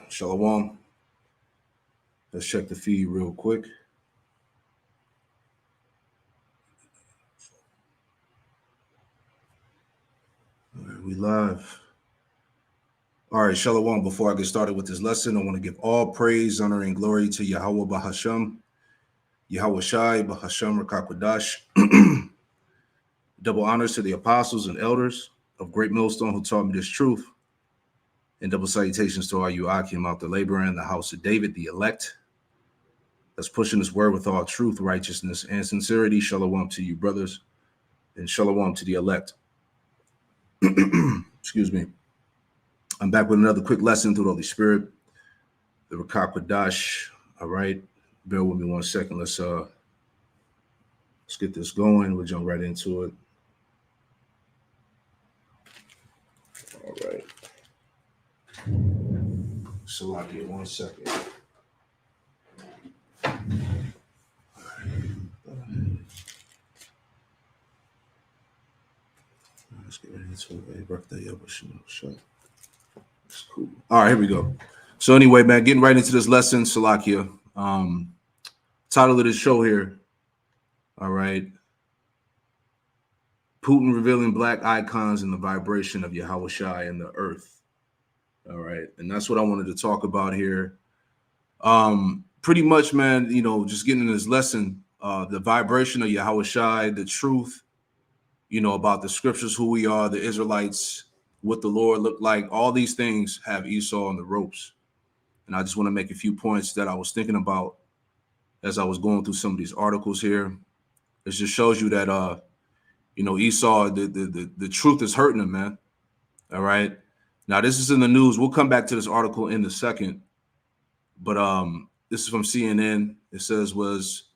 Shalom. Let's check the feed real quick. All right, we live. All right, Shalom. Before I get started with this lesson, I want to give all praise, honor, and glory to Yahweh Bahasham, Yahawashi Bahasham Rakakwadash. Double honors to the apostles and elders of Great Millstone who taught me this truth. And double salutations to all you Akim out there laboring in the house of David, the elect. That's pushing this word with all truth, righteousness, and sincerity. Shalom to you, brothers, and shalom to the elect. Excuse me. I'm back with another quick lesson through the Holy Spirit, the Rakakwadash. All right, bear with me 1 second. Let's get this going. We'll jump right into it. All right. Salakia, 1 second. Let's get right into it. Birthday Yahawashi. That's cool. All right, here we go. So anyway, man, getting right into this lesson, Salakia. Title of this show here. All right. Putin revealing black icons and the vibration of Yahawashi and the earth. All right. And that's what I wanted to talk about here. Pretty much, man, just getting in this lesson, the vibration of Yahawashi, the truth, about the scriptures, who we are, the Israelites, what the Lord looked like. All these things have Esau on the ropes. And I just want to make a few points that I was thinking about as I was going through some of these articles here. It just shows you that, Esau, the truth is hurting him, man. All right. Now, this is in the news. We'll come back to this article in a second. But this is from CNN. It says, was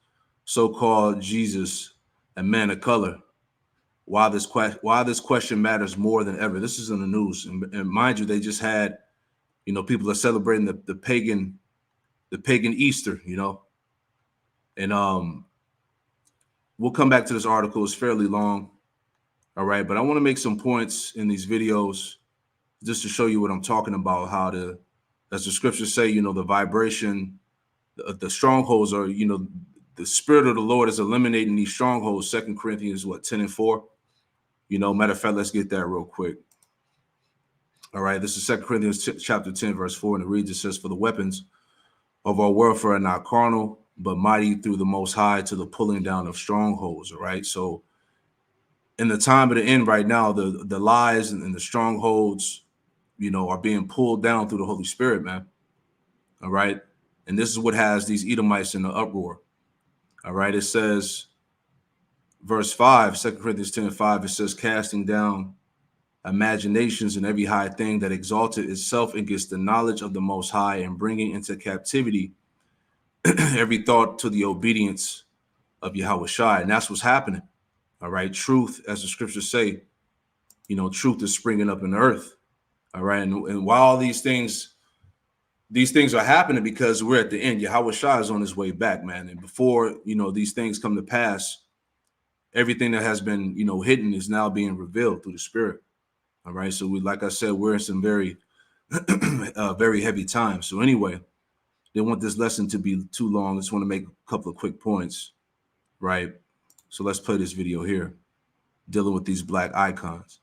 so-called Jesus a man of color? Why this question matters more than ever. This is in the news. And mind you, they just had, people are celebrating the pagan Easter, And we'll come back to this article. It's fairly long. All right. But I want to make some points in these videos just to show you what I'm talking about, as the scriptures say, the vibration, the strongholds are, the spirit of the Lord is eliminating these strongholds. 2 Corinthians, 10:4. Matter of fact, let's get that real quick. All right. This is 2 Corinthians chapter 10, verse 4. And it reads, it says, for the weapons of our warfare are not carnal, but mighty through the Most High to the pulling down of strongholds. All right. So in the time of the end right now, the lies and the strongholds, are being pulled down through the Holy Spirit, man. All right. And this is what has these Edomites in the uproar. All right. It says, verse 5, 2 Corinthians 10:5, it says, casting down imaginations and every high thing that exalted itself against the knowledge of the Most High, and bringing into captivity every thought to the obedience of Yahawashi. And that's what's happening. All right. Truth, as the scriptures say, truth is springing up in the earth. All right. And while these things are happening, because we're at the end, Yahawashi is on his way back, man. And before, these things come to pass, everything that has been, hidden is now being revealed through the Spirit. All right. So like I said, we're in some very, very heavy times. So anyway, they want this lesson to be too long. I just want to make a couple of quick points. Right. So let's play this video here, dealing with these black icons.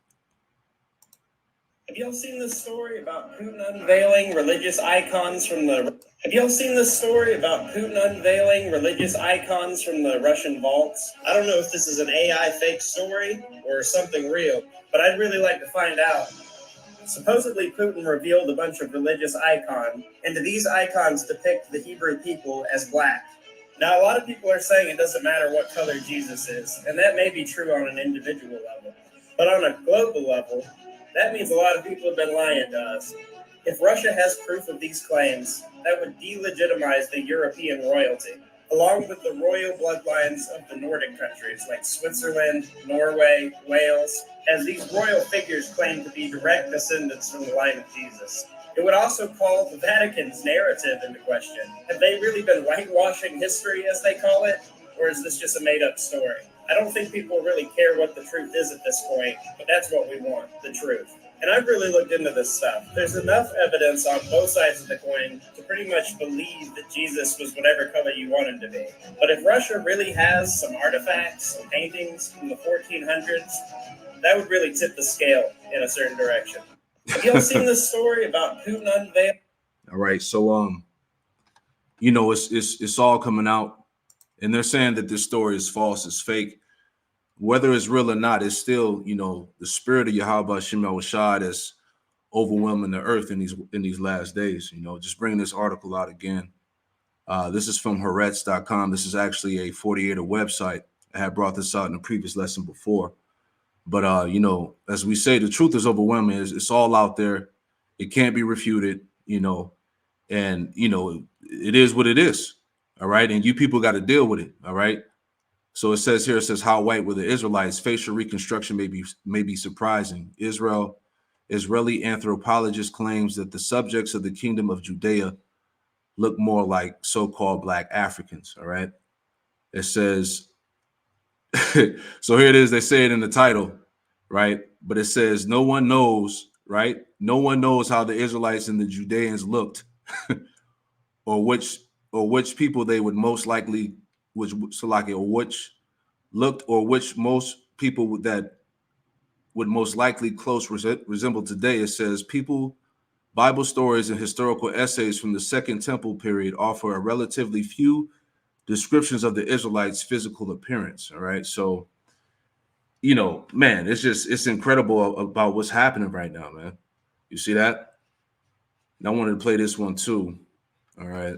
Have y'all seen this story about Putin unveiling religious icons from the... Have y'all seen this story about Putin unveiling religious icons from the Russian vaults? I don't know if this is an AI fake story or something real, but I'd really like to find out. Supposedly, Putin revealed a bunch of religious icons, and these icons depict the Hebrew people as black. Now, a lot of people are saying it doesn't matter what color Jesus is, and that may be true on an individual level. But on a global level, that means a lot of people have been lying to us. If Russia has proof of these claims, that would delegitimize the European royalty, along with the royal bloodlines of the Nordic countries like Switzerland, Norway, Wales, as these royal figures claim to be direct descendants from the line of Jesus. It would also call the Vatican's narrative into question. Have they really been whitewashing history, as they call it, or is this just a made-up story? I don't think people really care what the truth is at this point, but that's what we want, the truth. And I've really looked into this stuff. There's enough evidence on both sides of the coin to pretty much believe that Jesus was whatever color you want him to be. But if Russia really has some artifacts and paintings from the 1400s, that would really tip the scale in a certain direction. Have y'all seen this story about Putin unveiling? All right, so you know, it's all coming out, and they're saying that this story is false, it's fake. Whether it's real or not, it's still, you know, the spirit of Yahawashi that's overwhelming the earth in these last days. You know, just bringing this article out again. This is from Haaretz.com. This is actually a 48er website. I had brought this out in a previous lesson before. But you know, as we say, the truth is overwhelming. It's all out there. It can't be refuted, you know, and you know, it is what it is. All right. And you people got to deal with it. All right. So it says here, it says, how white were the Israelites? Facial reconstruction may be surprising. Israeli anthropologist claims that the subjects of the kingdom of Judea look more like so-called Black Africans. All right. It says, so here it is. They say it in the title, right? But it says, no one knows, right? No one knows how the Israelites and the Judeans looked, or which people they would most likely, which most people that would most likely close resemble today. It says people, Bible stories, and historical essays from the Second Temple period offer a relatively few descriptions of the Israelites' physical appearance. All right. So, you know, man, it's incredible about what's happening right now, man. You see that? And I wanted to play this one too. All right.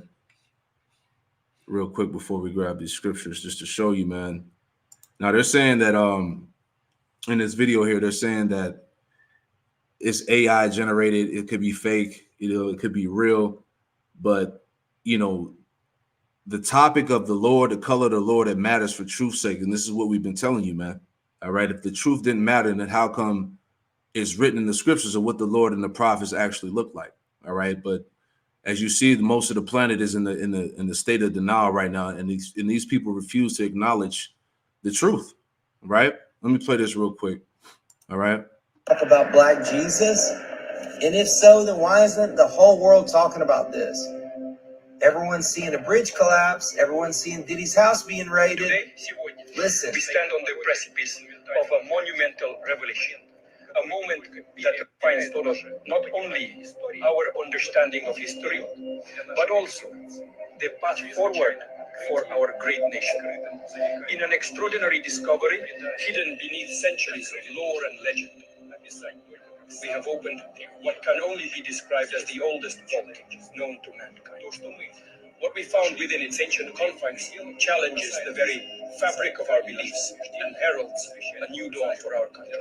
Real quick before we grab these scriptures, just to show you, man. Now they're saying that in this video here, they're saying that it's AI generated, it could be fake, you know, it could be real, but you know, the topic of the Lord, the color of the Lord, it matters for truth's sake. And this is what we've been telling you, man. All right. If the truth didn't matter, then how come it's written in the scriptures of what the Lord and the prophets actually look like? All right. But as you see, most of the planet is in the state of denial right now, and these people refuse to acknowledge the truth. Right? Let me play this real quick. All right. Talk about Black Jesus, and if so, then why isn't the whole world talking about this? Everyone's seeing a bridge collapse. Everyone's seeing Diddy's house being raided. Today, Listen, we stand on the precipice of a monumental revelation, a moment that defines not only our understanding of history, but also the path forward for our great nation. In an extraordinary discovery hidden beneath centuries of lore and legend, we have opened what can only be described as the oldest vault known to mankind. What we found within its ancient confines challenges the very fabric of our beliefs and heralds a new dawn for our country.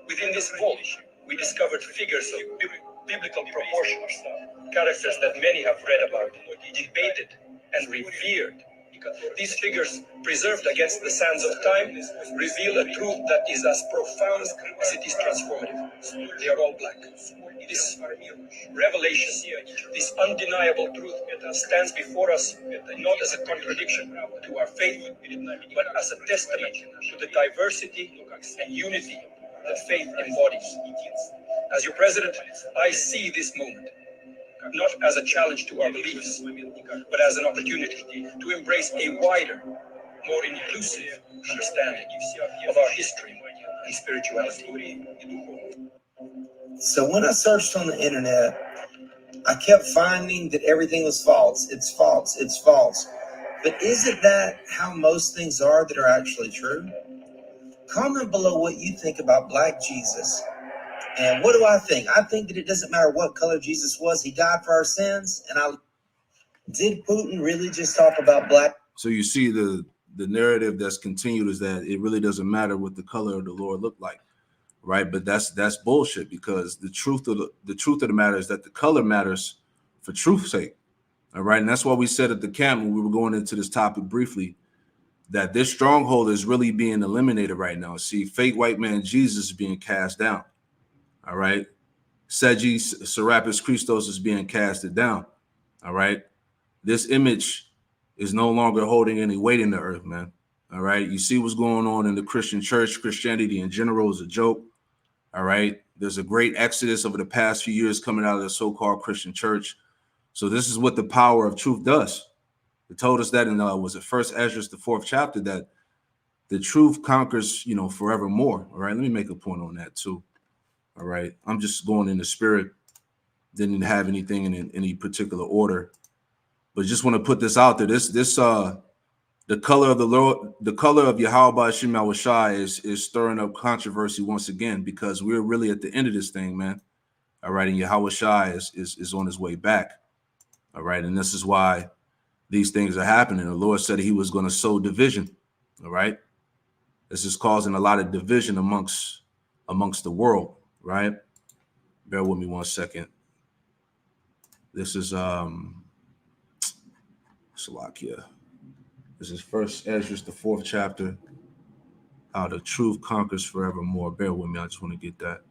Within this vault, we discovered figures of biblical proportions, characters that many have read about, debated, and revered. These figures, preserved against the sands of time, reveal a truth that is as profound as it is transformative. They are all Black. This revelation, this undeniable truth, stands before us not as a contradiction to our faith, but as a testament to the diversity and unity that faith embodies. As your president, I see this moment not as a challenge to our beliefs, but as an opportunity to embrace a wider, more inclusive understanding of our history and spirituality. so when I searched on the internet, I kept finding that everything was false. It's false. It's false. But isn't that how most things are that are actually true? Comment below what you think about Black Jesus. And what do I think? I think that it doesn't matter what color Jesus was. He died for our sins. And did Putin really just talk about Black? So you see the narrative that's continued is that it really doesn't matter what the color of the Lord looked like, right? But that's bullshit, because the truth of the matter is that the color matters for truth's sake. All right. And that's why we said at the camp when we were going into this topic briefly, that this stronghold is really being eliminated right now. See, fake white man Jesus is being cast down. All right. Serapis Christos is being casted down. All right. This image is no longer holding any weight in the earth, man. All right. You see what's going on in the Christian church. Christianity in general is a joke. All right. There's a great exodus over the past few years coming out of the so-called Christian church. So this is what the power of truth does. It told us that in was it First Ezra, the 4th chapter, that the truth conquers, forevermore. All right. Let me make a point on that too. All right. I'm just going in the spirit. Didn't have anything in any particular order, but just want to put this out there. The color of the Lord, the color of Yahawashi is stirring up controversy once again, because we're really at the end of this thing, man. All right. And Yahawashi is on his way back. All right. And this is why these things are happening. The Lord said he was going to sow division. All right. This is causing a lot of division amongst the world. Right. Bear with me 1 second. This is Salakia. This is First Ezra, the 4th chapter. How the truth conquers forevermore. Bear with me. I just want to get that.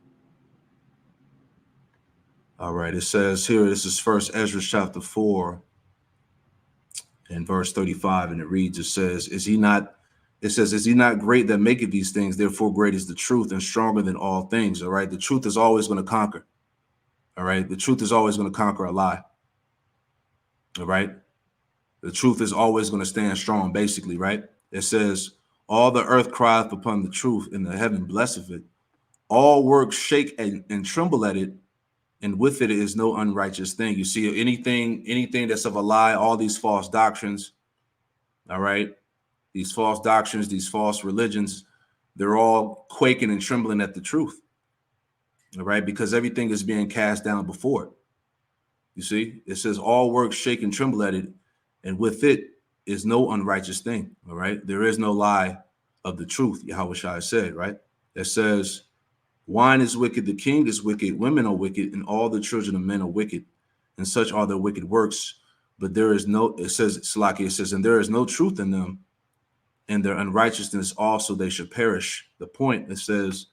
All right. It says here, this is First Ezra chapter 4 and verse 35. And it reads, it says, is he not great that maketh these things? Therefore, great is the truth and stronger than all things. All right. The truth is always going to conquer. All right. The truth is always going to conquer a lie. All right. The truth is always going to stand strong, basically, right? It says, all the earth crieth upon the truth, and the heaven blesseth it. All works shake and tremble at it, and with it is no unrighteous thing. You see, anything that's of a lie, all these false doctrines, all right? These false doctrines, these false religions, they're all quaking and trembling at the truth, all right? Because everything is being cast down before it. You see, it says all works shake and tremble at it, and with it is no unrighteous thing. All right. There is no lie of the truth. Yahawashi said, right? It says, wine is wicked, the king is wicked, women are wicked, and all the children of men are wicked, and such are their wicked works. But there is no, it says, Salaki, it says, and there is no truth in them, and their unrighteousness also they should perish. The point, it says,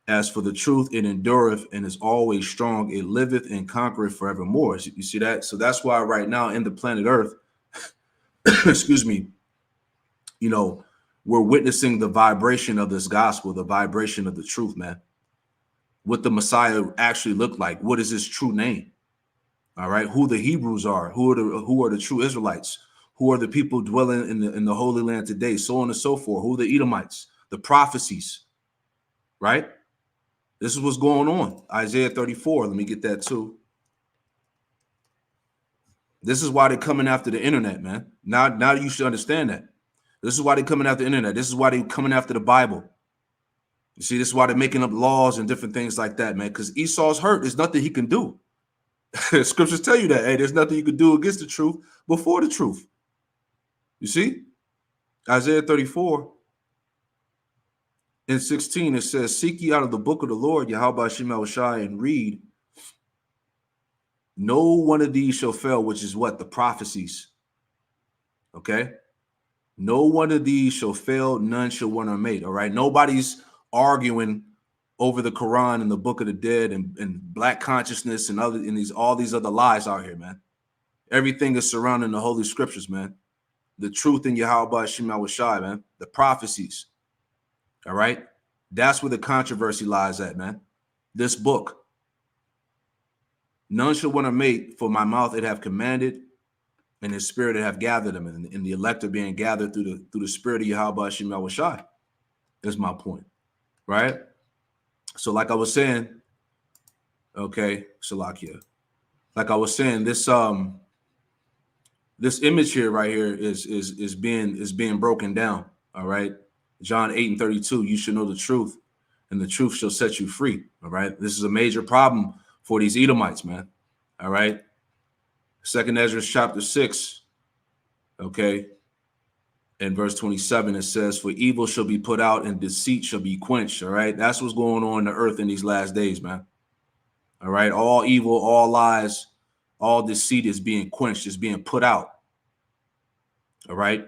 as for the truth, it endureth and is always strong. It liveth and conquereth forevermore. You see that? So that's why right now in the planet Earth, excuse me, we're witnessing the vibration of this gospel, the vibration of the truth, man. What the Messiah actually looked like. What is his true name? All right. Who the Hebrews are, who are the true Israelites, who are the people dwelling in the Holy Land today, so on and so forth. Who are the Edomites, the prophecies, right? This is what's going on. Isaiah 34. Let me get that too. This is why they're coming after the internet, man. Now you should understand that. This is why they're coming after the internet. This is why they're coming after the Bible. You see, this is why they're making up laws and different things like that, man, because Esau's hurt. There's nothing he can do. Scriptures tell you that. Hey, there's nothing you can do against the truth before the truth. You see? Isaiah 34 and 16, it says, seek ye out of the book of the Lord, Yahawashi, and read. No one of these shall fail, which is what? The prophecies. Okay? No one of these shall fail, none shall one or mate. All right. Nobody's arguing over the Quran and the Book of the Dead and black consciousness and all these other lies out here, man. Everything is surrounding the Holy Scriptures, man. The truth in Yahawashi, man. The prophecies. All right. That's where the controversy lies at, man. This book. None shall one or mate, for my mouth it have commanded, and his spirit it have gathered them, and the elect are being gathered through the spirit of Yahawashi. Is my point, right? So, like I was saying, okay, Salakia. Like I was saying, this image here, right here, is being broken down. All right, John 8:32. You should know the truth, and the truth shall set you free. All right, this is a major problem for these Edomites, man. All right. 2nd Ezra chapter 6, okay, in verse 27, it says, for evil shall be put out and deceit shall be quenched. All right. That's what's going on in the earth in these last days, man. All right. All evil, all lies, all deceit is being quenched, is being put out. All right.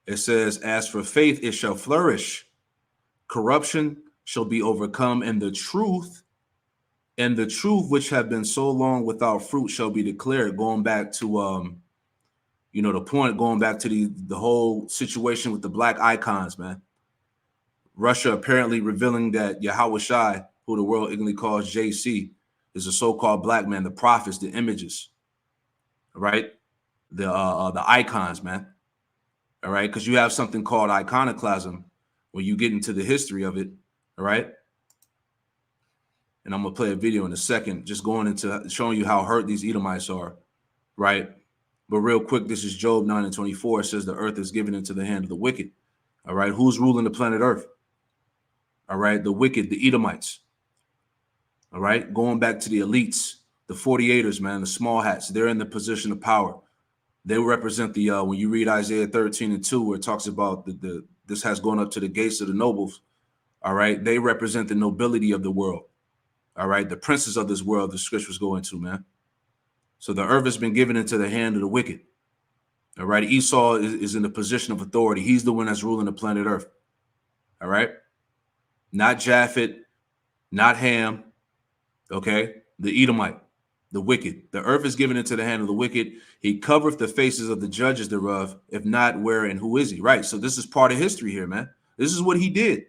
It says, as for faith, it shall flourish. Corruption shall be overcome, and the truth which have been so long without fruit shall be declared. Going back to the point, going back to the whole situation with the black icons, man. Russia apparently revealing that Yahawashi who the world ignorantly calls JC, is a so-called black man, the prophets, the images, right? The icons, man. All right, because you have something called iconoclasm when you get into the history of it. All right. And I'm gonna play a video in a second, just going into showing you how hurt these Edomites are, right? But real quick, this is Job 9:24. It says the earth is given into the hand of the wicked. All right, who's ruling the planet Earth? All right, the wicked, the Edomites. All right, going back to the elites, the 48ers, man, the small hats, they're in the position of power. They represent the when you read Isaiah 13:2, where it talks about this has gone up to the gates of the nobles. All right, they represent the nobility of the world. All right, the princes of this world, the scriptures go into, man. So the earth has been given into the hand of the wicked. All right, Esau is in the position of authority. He's the one that's ruling the planet Earth. All right, not Japhet, not Ham. Okay, the Edomite, the wicked. The earth is given into the hand of the wicked. He covereth the faces of the judges thereof. If not, where and who is he? Right. So this is part of history here, man. This is what he did.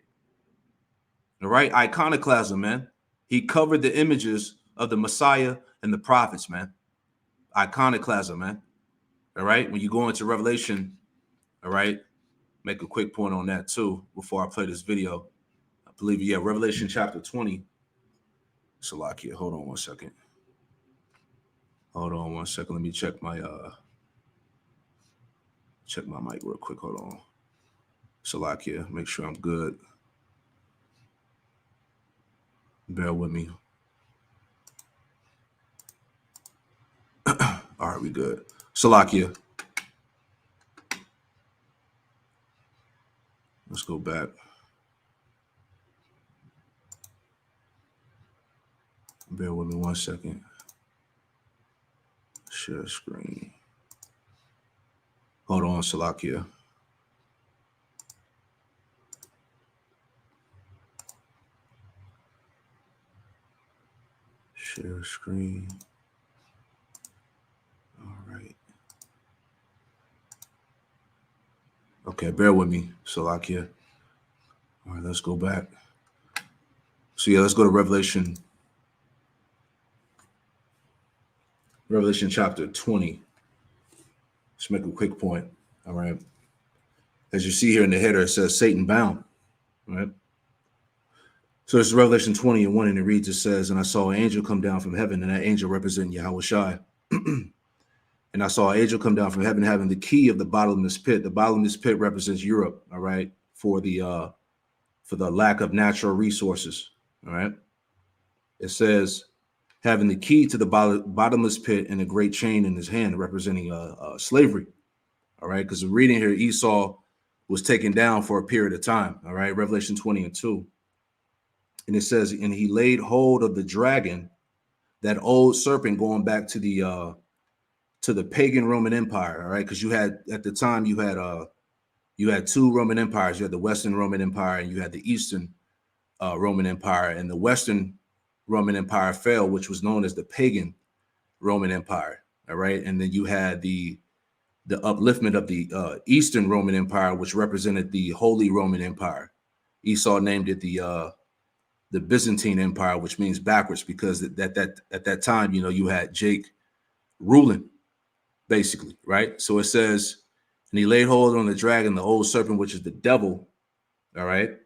All right, iconoclasm, man. He covered the images of the Messiah and the prophets, man. Iconoclasm, man. All right. When you go into Revelation, all right, make a quick point on that too before I play this video. I believe, yeah, Revelation chapter 20. Salakia, hold on one second. Hold on one second. Let me check my mic real quick. Hold on. Salakia, make sure I'm good. Bear with me. All right, we good. Salakia. Let's go back. Bear with me 1 second. Share screen. Hold on, Salakia. Share screen. All right. Okay, bear with me, Salakia. All right, let's go back. So yeah, let's go to Revelation chapter 20. Let's make a quick point. All right. As you see here in the header, it says Satan bound. All right. So it's Revelation 20:1, and it reads, it says, and I saw an angel come down from heaven, and that angel representing Yahawashi. And I saw an angel come down from heaven having the key of the bottomless pit. The bottomless pit represents Europe, all right, for the lack of natural resources. All right. It says having the key to the bottomless pit and a great chain in his hand, representing slavery. All right, because reading here, Esau was taken down for a period of time. All right, Revelation 20:2. And it says, and he laid hold of the dragon, that old serpent, going back to the pagan Roman Empire. All right, because you had at the time you had two Roman empires. You had the Western Roman Empire and you had the Eastern Roman Empire. And the Western Roman Empire fell, which was known as the pagan Roman Empire. All right, and then you had the upliftment of the Eastern Roman Empire, which represented the Holy Roman Empire. Esau named it the Byzantine Empire, which means backwards, because at that time, you know, you had Jake ruling, basically, right? So it says, and he laid hold on the dragon, the old serpent, which is the devil. All right,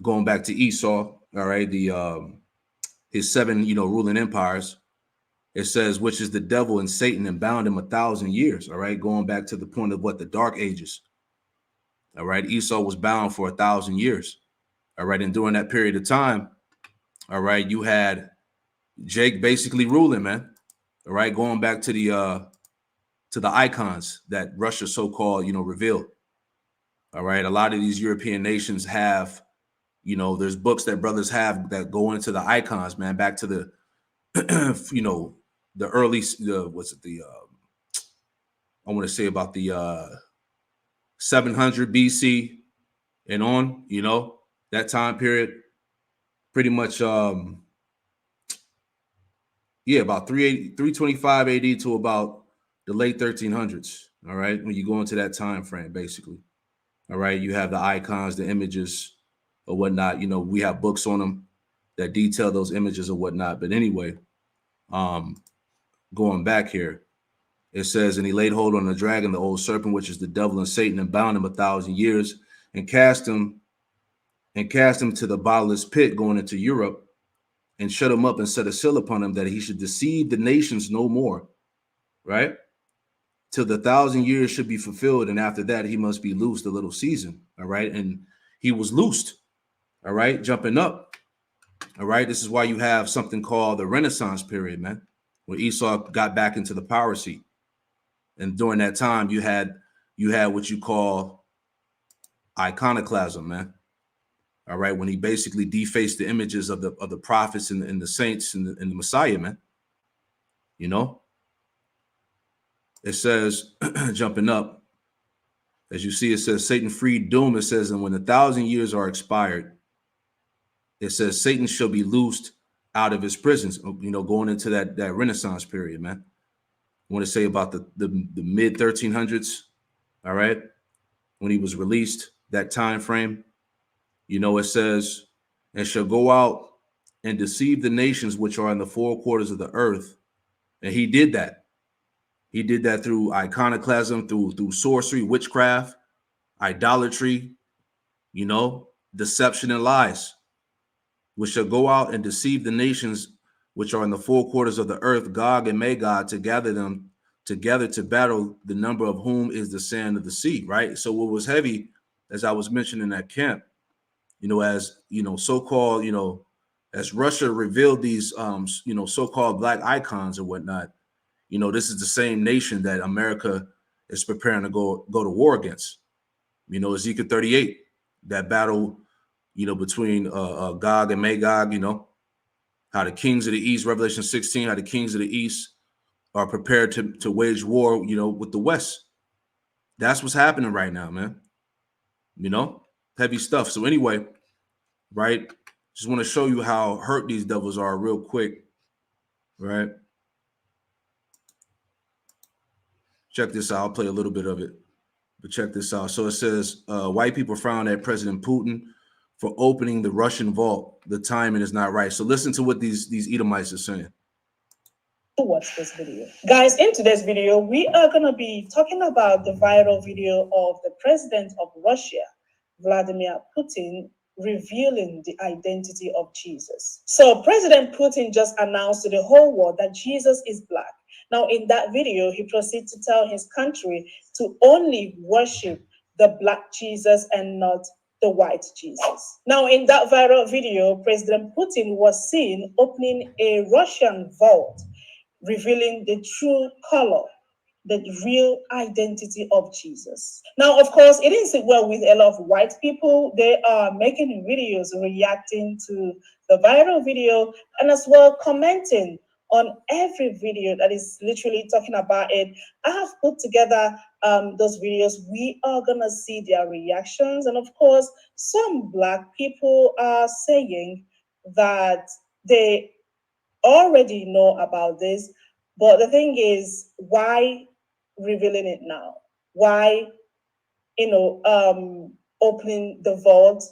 going back to Esau. All right, his seven, ruling empires. It says, which is the devil and Satan, and bound him 1,000 years. All right, going back to the point of what the Dark Ages. All right, Esau was bound for 1,000 years. All right, and during that period of time, all right, you had Jake basically ruling, man. All right, going back to the icons that Russia so-called, revealed. All right, a lot of these European nations have, there's books that brothers have that go into the icons, man, back to the, the early, I want to say about the 700 BC and on, that time period, pretty much, about 325 AD to about the late 1300s. All right, when you go into that time frame, basically. All right, you have the icons, the images, or whatnot. We have books on them. that detail those images or whatnot. But anyway, going back here, it says, and he laid hold on the dragon, the old serpent, which is the devil and Satan, and bound him 1,000 years, and cast him to the bottomless pit going into Europe, and shut him up and set a seal upon him that he should deceive the nations no more, right? Till the 1,000 years should be fulfilled, and after that he must be loosed a little season, all right? And he was loosed, all right, jumping up, all right? This is why you have something called the Renaissance period, man, where Esau got back into the power seat. And during that time, you had what you call iconoclasm, man. All right, when he basically defaced the images of the prophets and the saints and the Messiah, man. You know, it says, jumping up, as you see, it says Satan freed doom. It says, and when 1,000 years are expired, it says Satan shall be loosed out of his prisons. You know, going into that Renaissance period, man. I want to say about the mid 1300s. All right, when he was released, that time frame. You know, it says, and shall go out and deceive the nations which are in the four quarters of the earth. And he did that. He did that through iconoclasm, through sorcery, witchcraft, idolatry, you know, deception and lies, which shall go out and deceive the nations which are in the four quarters of the earth, Gog and Magog, to gather them together to battle, the number of whom is the sand of the sea, right? So what was heavy, as I was mentioning at camp, you know, as, you know, so-called, you know, as Russia revealed these, you know, so-called black icons or whatnot, you know, this is the same nation that America is preparing to go to war against. You know, Ezekiel 38, that battle, you know, between Gog and Magog, you know, how the kings of the East, Revelation 16, how the kings of the East are prepared to wage war, you know, with the West. That's what's happening right now, man. You know, heavy stuff. So anyway, right, just want to show you how hurt these devils are real quick, right? Check this out. I'll play a little bit of it, but check this out. So it says, white people frown at President Putin for opening the Russian vault. The timing is not right. So listen to what these Edomites are saying. Watch this video. Guys, in today's video, we are going to be talking about the viral video of the president of Russia, Vladimir Putin, revealing the identity of Jesus. So President Putin just announced to the whole world that Jesus is black. Now, in that video, he proceeds to tell his country to only worship the black Jesus and not the white Jesus. Now, in that viral video, President Putin was seen opening a Russian vault, revealing the true color, the real identity of Jesus. Now, of course, it didn't sit well with a lot of white people. They are making videos reacting to the viral video and as well commenting on every video that is literally talking about it. I have put together those videos. We are going to see their reactions. And of course, some black people are saying that they already know about this, but the thing is, why revealing it now? Why, opening the vault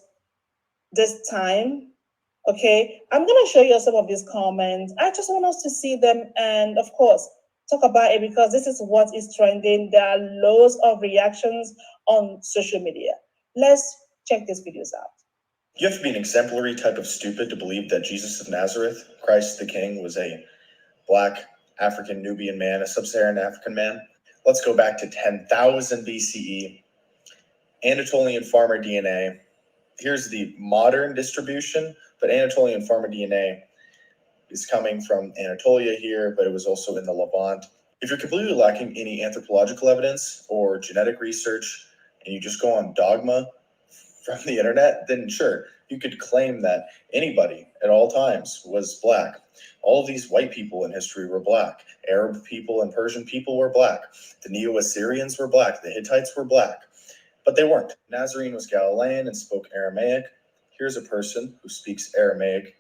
this time? Okay, I'm gonna show you some of these comments. I just want us to see them and, of course, talk about it because this is what is trending. There are loads of reactions on social media. Let's check these videos out. You have to be an exemplary type of stupid to believe that Jesus of Nazareth, Christ the King, was a black African Nubian man, a sub-Saharan African man. Let's go back to 10,000 BCE. Anatolian farmer DNA. Here's the modern distribution, but Anatolian farmer DNA is coming from Anatolia here, but it was also in the Levant. If you're completely lacking any anthropological evidence or genetic research, and you just go on dogma from the internet, then sure, you could claim that anybody at all times was black. All of these white people in history were black. Arab people and Persian people were black. The Neo-Assyrians were black. The Hittites were black. But they weren't. Nazarene was Galilean and spoke Aramaic. Here's a person who speaks Aramaic.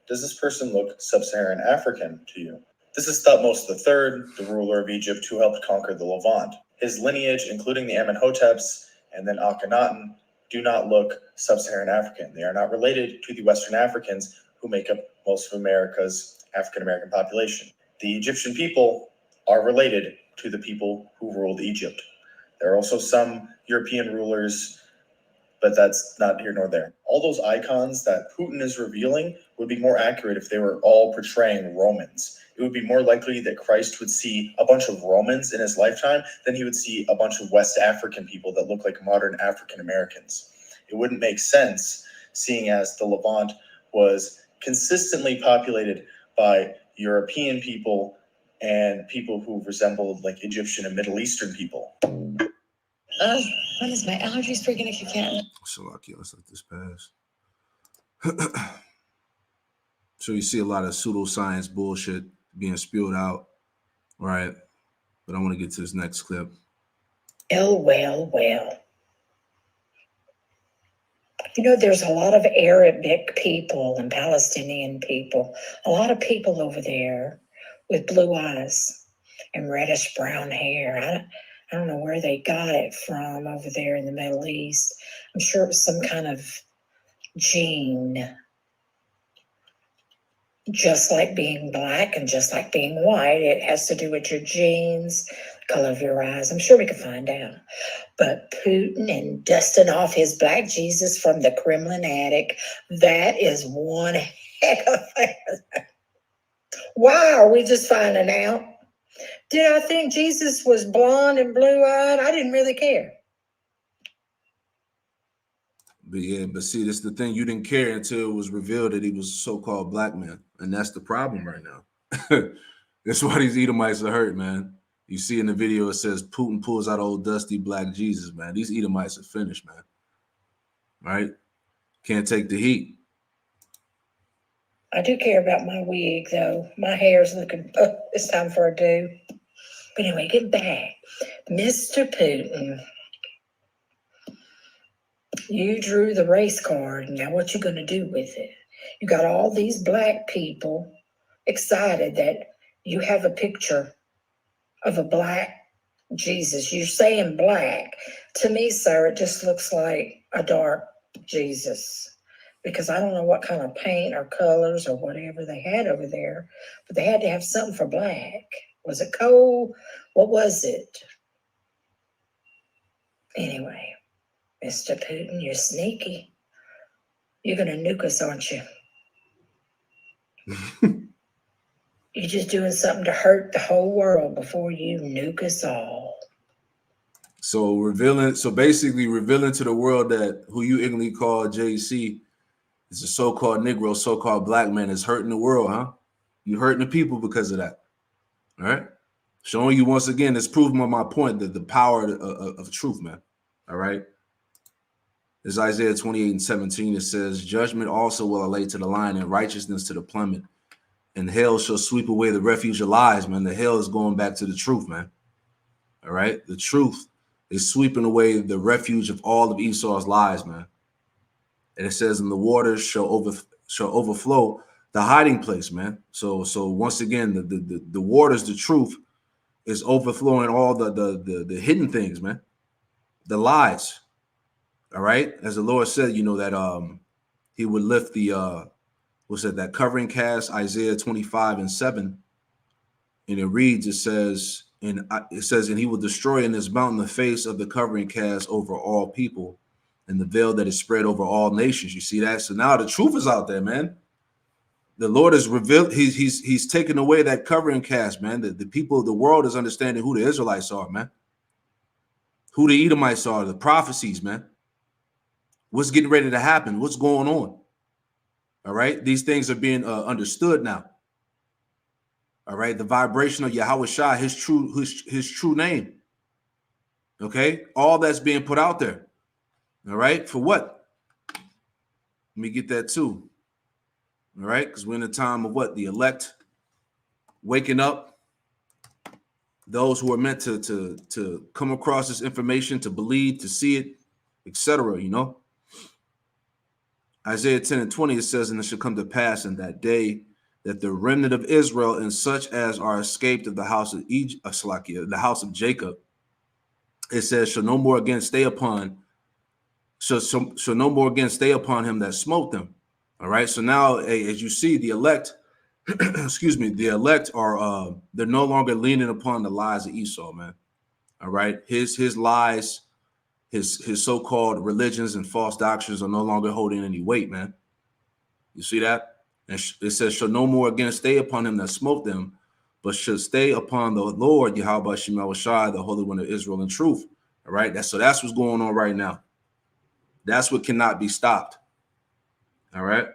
Does this person look sub-Saharan African to you? This is Thutmose III, the ruler of Egypt who helped conquer the Levant. His lineage, including the Amenhoteps and then Akhenaten, do not look sub-Saharan African. They are not related to the Western Africans who make up most of America's African American population. The Egyptian people are related to the people who ruled Egypt. There are also some European rulers, but that's not here nor there. All those icons that Putin is revealing would be more accurate if they were all portraying Romans. It would be more likely that Christ would see a bunch of Romans in his lifetime than he would see a bunch of West African people that look like modern African Americans. It wouldn't make sense, seeing as the Levant was consistently populated by European people and people who resembled like Egyptian and Middle Eastern people. When is my allergies freaking if you can't? So lucky, let's let this pass. So you see a lot of pseudoscience bullshit being spewed out, right? But I want to get to this next clip. Well. You know, there's a lot of Arabic people and Palestinian people, a lot of people over there with blue eyes and reddish brown hair. I don't know where they got it from over there in the Middle East. I'm sure it was some kind of gene. Just like being black and just like being white, it has to do with your genes, color of your eyes. I'm sure we can find out. But Putin and dusting off his black Jesus from the Kremlin attic, that is one heck of a thing. Why are we just finding out? Did I think Jesus was blonde and blue-eyed? I didn't really care. But yeah, but see, this is the thing. You didn't care until it was revealed that he was a so-called black man. And that's the problem right now. That's why these Edomites are hurt, man. You see in the video, it says Putin pulls out old dusty black Jesus, man. These Edomites are finished, man. Right? Can't take the heat. I do care about my wig, though. My hair's looking, it's time for a do. But anyway, get back. Mr. Putin, you drew the race card. Now what you going to do with it? You got all these black people excited that you have a picture of a black Jesus. You're saying black. To me, sir, it just looks like a dark Jesus. Because I don't know what kind of paint or colors or whatever they had over there, but they had to have something for black. Was it coal? What was it? Anyway, Mr. Putin, you're sneaky. You're going to nuke us, aren't you? You're just doing something to hurt the whole world before you nuke us all. So basically revealing to the world that who you ignorantly call JC is a so-called Negro, so-called black man is hurting the world, huh? You're hurting the people because of that. All right? Showing you once again, it's proving my point that the power of truth, man. All right? It's Isaiah 28:17. It says, judgment also will I lay to the lion and righteousness to the plummet. And hell shall sweep away the refuge of lies, man. The hell is going back to the truth, man. All right? The truth is sweeping away the refuge of all of Esau's lies, man. And it says, and the waters shall overflow the hiding place, man. So once again, the waters, the truth is overflowing all the hidden things, man. The lies. All right. As the Lord said, you know, that he would lift the that covering cast, Isaiah 25:7. And it reads, it says, and he will destroy in this mountain the face of the covering cast over all people, and the veil that is spread over all nations. You see that? So now the truth is out there, man. The Lord is revealed. He's taken away that covering cast, man. The people of the world is understanding who the Israelites are, man. Who the Edomites are, the prophecies, man. What's getting ready to happen? What's going on? All right. These things are being understood now. All right. The vibration of Yahawashi, his true name. Okay. All that's being put out there. All right. For what? Let me get that too. All right. Because we're in a time of what? The elect waking up. Those who are meant to come across this information, to believe, to see it, etc. You know. Isaiah 10:20, it says, and it shall come to pass in that day that the remnant of Israel and such as are escaped of the house of the house of Jacob, it says, shall no more again stay upon him that smote them, All right. So now, as you see, the elect, excuse me, the elect are they're no longer leaning upon the lies of Esau, man. All right. His lies, his so-called religions and false doctrines are no longer holding any weight, man. You see that? And it says, shall no more again stay upon him that smote them, but should stay upon the Lord, Yahawashi, the Holy One of Israel in truth. All right. That's what's going on right now. That's what cannot be stopped. All right.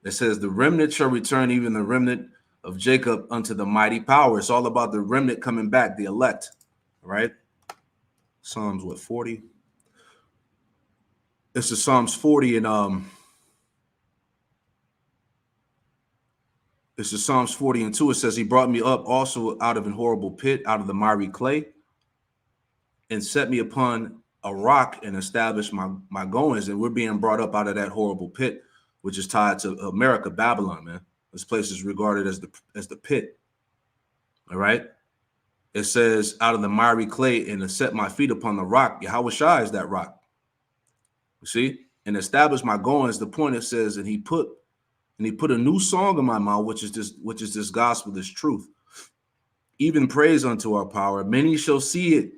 It says the remnant shall return, even the remnant of Jacob, unto the mighty power. It's all about the remnant coming back, the elect. All right. Psalms 40? It's the Psalms 40 and it's the Psalms 40 and 2. It says, he brought me up also out of an horrible pit, out of the miry clay, and set me upon a rock and established my goings. And we're being brought up out of that horrible pit, which is tied to America, Babylon, man. This place is regarded as the pit. All right. It says, out of the miry clay and to set my feet upon the rock. Yahawashi is that rock. You see? And establish my goings. The point it says, and he put a new song in my mouth, which is this gospel, this truth. Even praise unto our power. Many shall see it.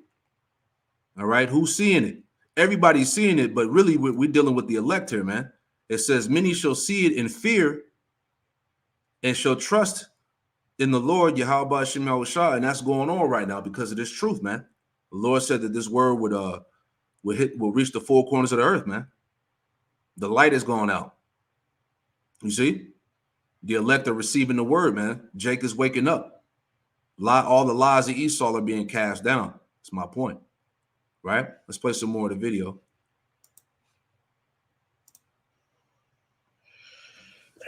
All right. Who's seeing it? Everybody's seeing it, but really we're dealing with the elect here, man. It says, many shall see it in fear and shall trust in the Lord, Yahawashi, and that's going on right now because of this truth, man. The Lord said that this word will reach the four corners of the earth, man. The light is going out. You see? The elect are receiving the word, man. Jake is waking up. All the lies of Esau are being cast down. That's my point. Right? Let's play some more of the video.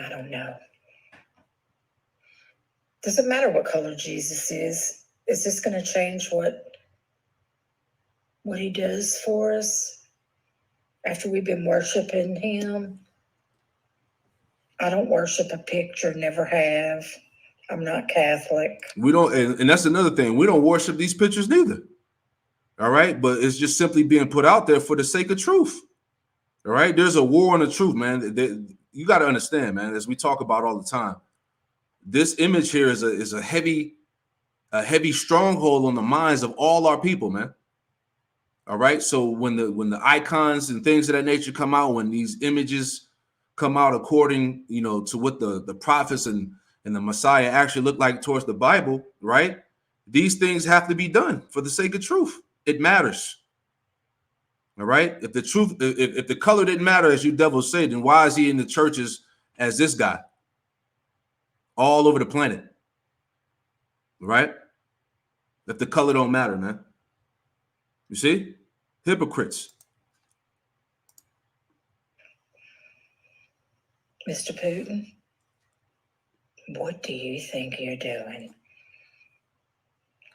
I don't know. Doesn't matter what color Jesus is. Is this going to change what he does for us after we've been worshiping him? I don't worship a picture, never have. I'm not Catholic. We don't, and that's another thing. We don't worship these pictures neither. All right. But it's just simply being put out there for the sake of truth. All right. There's a war on the truth, man. You got to understand, man, as we talk about all the time. This image here is a heavy stronghold on the minds of all our people, man. All right. So when the icons and things of that nature come out, when these images come out according, to what the prophets and the Messiah actually look like towards the Bible, right? These things have to be done for the sake of truth. It matters. All right. If the truth, if the color didn't matter, as you devils say, then why is he in the churches as this guy all over the planet? Right? If the color don't matter, man. You see? Hypocrites. Mr. Putin, what do you think you're doing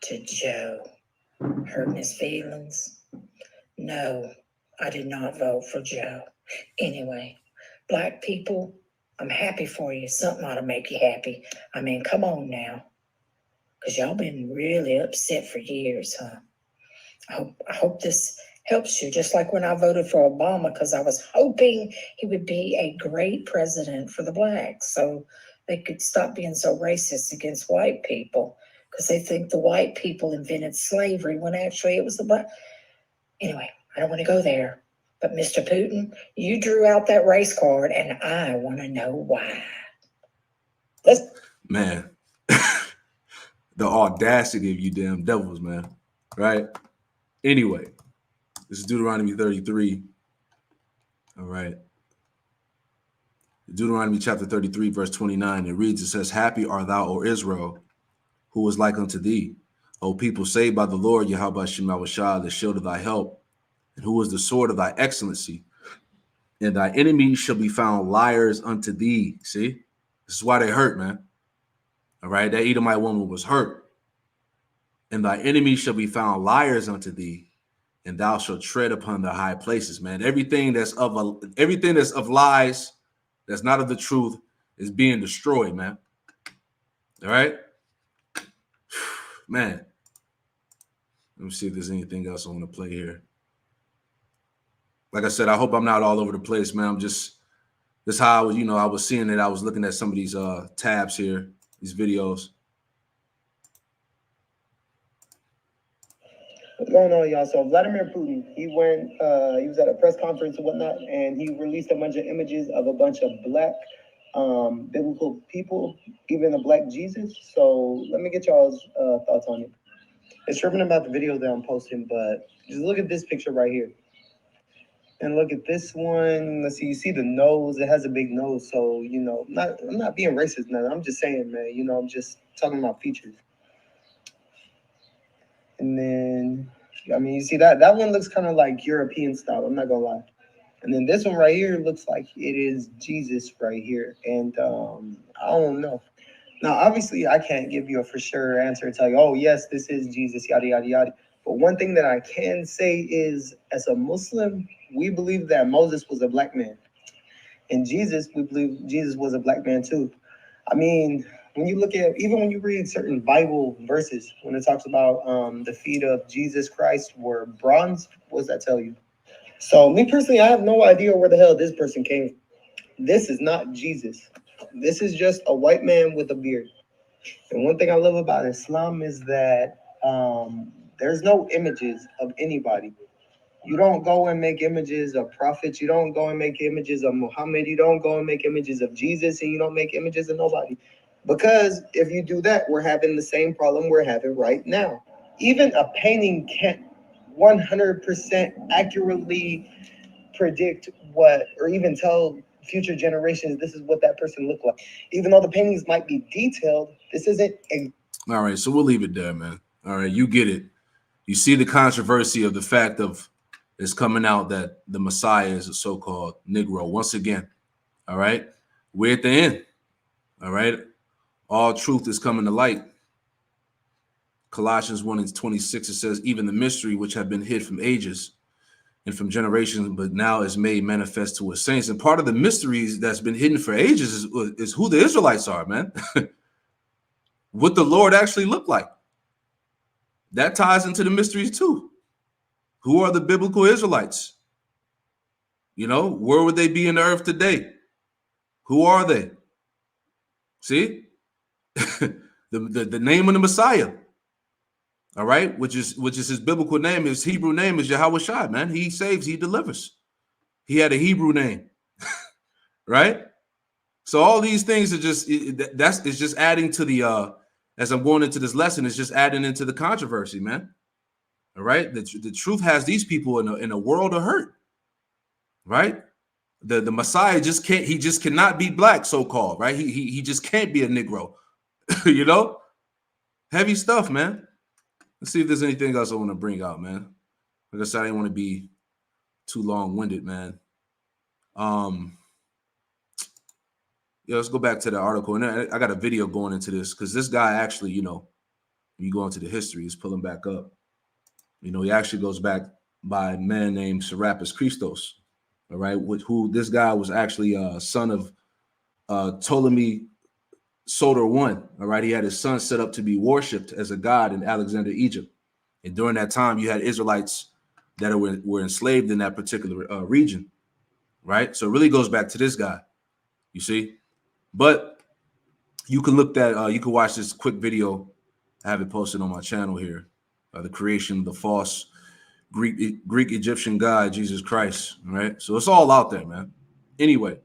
to Joe? Hurting his feelings? No, I did not vote for Joe. Anyway, black people, I'm happy for you. Something ought to make you happy. I mean, come on now. Because y'all been really upset for years, huh? I hope this helps you, just like when I voted for Obama, because I was hoping he would be a great president for the blacks so they could stop being so racist against white people, because they think the white people invented slavery when actually it was the black. Anyway, I don't want to go there. But Mr. Putin, you drew out that race card, and I want to know why. Man, the audacity of you damn devils, man. Right? Anyway, this is Deuteronomy 33. All right. Deuteronomy chapter 33, verse 29. It reads, it says, happy art thou, O Israel, who is like unto thee, O people saved by the Lord, Yahawashi, the shield of thy help, and who is the sword of thy excellency. And thy enemies shall be found liars unto thee. See? This is why they hurt, man. All right. That Edomite woman was hurt. And thy enemies shall be found liars unto thee, and thou shalt tread upon the high places, man. Everything that's of lies, that's not of the truth, is being destroyed, man. All right? Man. Let me see if there's anything else I want to play here. Like I said, I hope I'm not all over the place, man. I'm just That's how I was, I was seeing it. I was looking at some of these tabs here, these videos. What's going on, y'all? So Vladimir Putin, he was at a press conference and whatnot, and he released a bunch of images of a bunch of black biblical people, even a black Jesus. So let me get y'all's thoughts on it. It's tripping about the video that I'm posting, but just look at this picture right here. And look at this one. Let's see, you see the nose, it has a big nose. So, I'm not being racist now. I'm just saying, man, I'm just talking about features. And then, you see that one looks kind of like European style, I'm not gonna lie. And then this one right here looks like it is Jesus right here. And I don't know. Now, obviously, I can't give you a for sure answer and tell you, oh, yes, this is Jesus, yada, yada, yada. But one thing that I can say is, as a Muslim, we believe that Moses was a black man. And Jesus, we believe Jesus was a black man too. When you look at, even when you read certain Bible verses, when it talks about the feet of Jesus Christ were bronze, what does that tell you? So me personally, I have no idea where the hell this person came from. This is not Jesus. This is just a white man with a beard. And one thing I love about Islam is that there's no images of anybody. You don't go and make images of prophets. You don't go and make images of Muhammad. You don't go and make images of Jesus, and you don't make images of nobody. Because if you do that, we're having the same problem we're having right now. Even a painting can't 100% accurately predict what, or even tell future generations this is what that person looked like. Even though the paintings might be detailed, this isn't. All right, so we'll leave it there, man. All right, you get it. You see the controversy of the fact of it's coming out that the Messiah is a so-called Negro. Once again, all right, we're at the end. All right, all truth is coming to light. Colossians 1:26, it says, even the mystery which have been hid from ages and from generations, but now is made manifest to his saints. And part of the mysteries that's been hidden for ages is who the Israelites are, man. What the Lord actually looked like. That ties into the mysteries too. Who are the biblical Israelites? Where would they be in the earth today? Who are they? See? the name of the Messiah. All right, which is his biblical name. His Hebrew name is Yahawashi, man. He saves, he delivers. He had a Hebrew name. Right? So all these things are just it's just adding to the as I'm going into this lesson, it's just adding into the controversy, man. All right, the truth has these people in a world of hurt. Right? The Messiah just cannot be black, so-called, right? He just can't be a Negro. Heavy stuff, man. Let's see if there's anything else I want to bring out, man. Like I said, I didn't want to be too long-winded, man. Yeah, let's go back to the article. And I got a video going into this because this guy actually, when you go into the history, he's pulling back up. He actually goes back by a man named Serapis Christos, all right, who this guy was actually a son of Ptolemy Soter I, all right? He had his son set up to be worshipped as a god in Alexander, Egypt. And during that time, you had Israelites that were enslaved in that particular region, right? So it really goes back to this guy, you see? But you can you can watch this quick video. I have it posted on my channel here. The creation of the false Greek Egyptian god, Jesus Christ, right? So it's all out there, man. Anyway,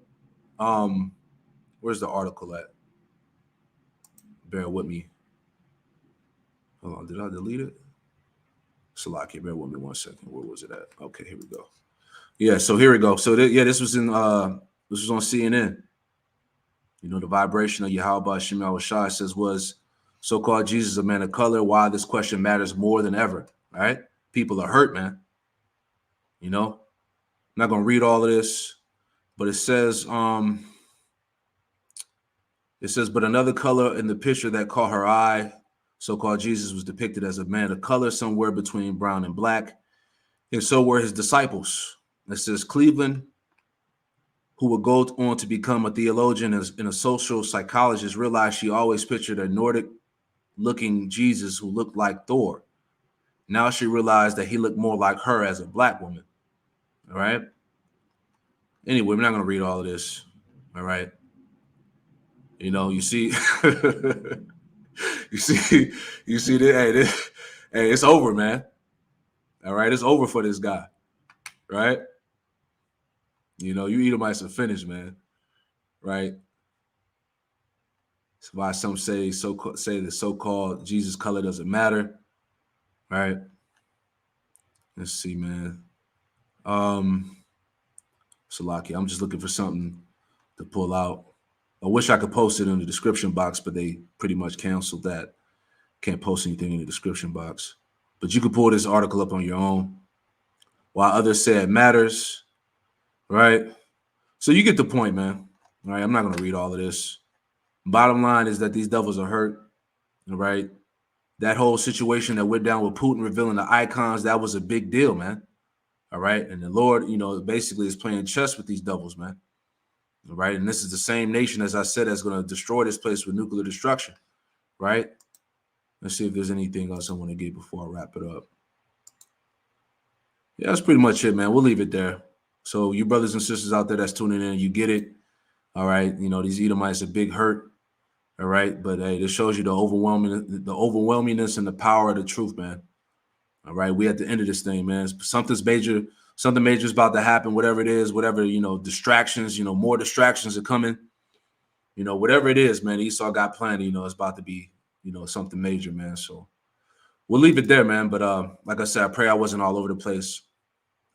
where's the article at? Bear with me. Hold on, did I delete it? Salaki, bear with me 1 second. Where was it at? Okay, here we go. Yeah, so here we go. So this was on CNN. The vibration of Yahawashi Yahawashi says was so-called Jesus a man of color. Why this question matters more than ever. All right, people are hurt, man. I'm not gonna read all of this, but it says but another color in the picture that caught her eye. So-called Jesus was depicted as a man of color, somewhere between brown and black, and so were his disciples. It says Cleveland, who would go on to become a theologian and a social psychologist, realized she always pictured a Nordic-looking Jesus who looked like Thor. Now she realized that he looked more like her as a black woman. All right. Anyway, we're not going to read all of this. All right. You know, you see, you see, hey, it's over, man. All right, it's over for this guy, right? You know, you Edomites are finished, man, right? That's why some say the so-called Jesus color doesn't matter, right? Let's see, man. Salaki, I'm just looking for something to pull out. I wish I could post it in the description box, but they pretty much canceled that. Can't post anything in the description box. But you can pull this article up on your own. While others say it matters, right? So you get the point, man. All right, I'm not going to read all of this. Bottom line is that these devils are hurt, all right? That whole situation that went down with Putin revealing the icons, that was a big deal, man. All right. And the Lord, you know, basically is playing chess with these devils, man. All right. And this is the same nation, as I said, that's going to destroy this place with nuclear destruction. Right. Let's see if there's anything else I want to get before I wrap it up. Yeah, that's pretty much it, man. We'll leave it there. So you brothers and sisters out there that's tuning in, you get it. All right. You know, these Edomites are big hurt. All right. But hey, this shows you the overwhelmingness and the power of the truth, man. All right. We at the end of this thing, man. Something major is about to happen, whatever it is, whatever, you know, distractions, you know, more distractions are coming. You know, whatever it is, man, Esau got planned, you know, it's about to be, you know, something major, man. So we'll leave it there, man. But like I said, I pray I wasn't all over the place.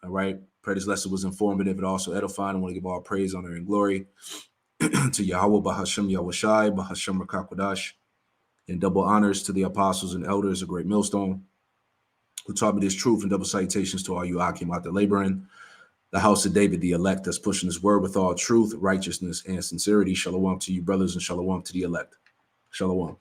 All right. Pray this lesson was informative and also edifying. I want to give all praise, honor, and glory to Yahweh, Bahashem Yahawashi, Bahashem Rakakwadash, and double honors to the apostles and elders, a great millstone, who taught me this truth, and double salutations to all you Akim out there laboring, the house of David, the elect, that's pushing his word with all truth, righteousness, and sincerity. Shalom to you, brothers, and shalom to the elect. Shalom.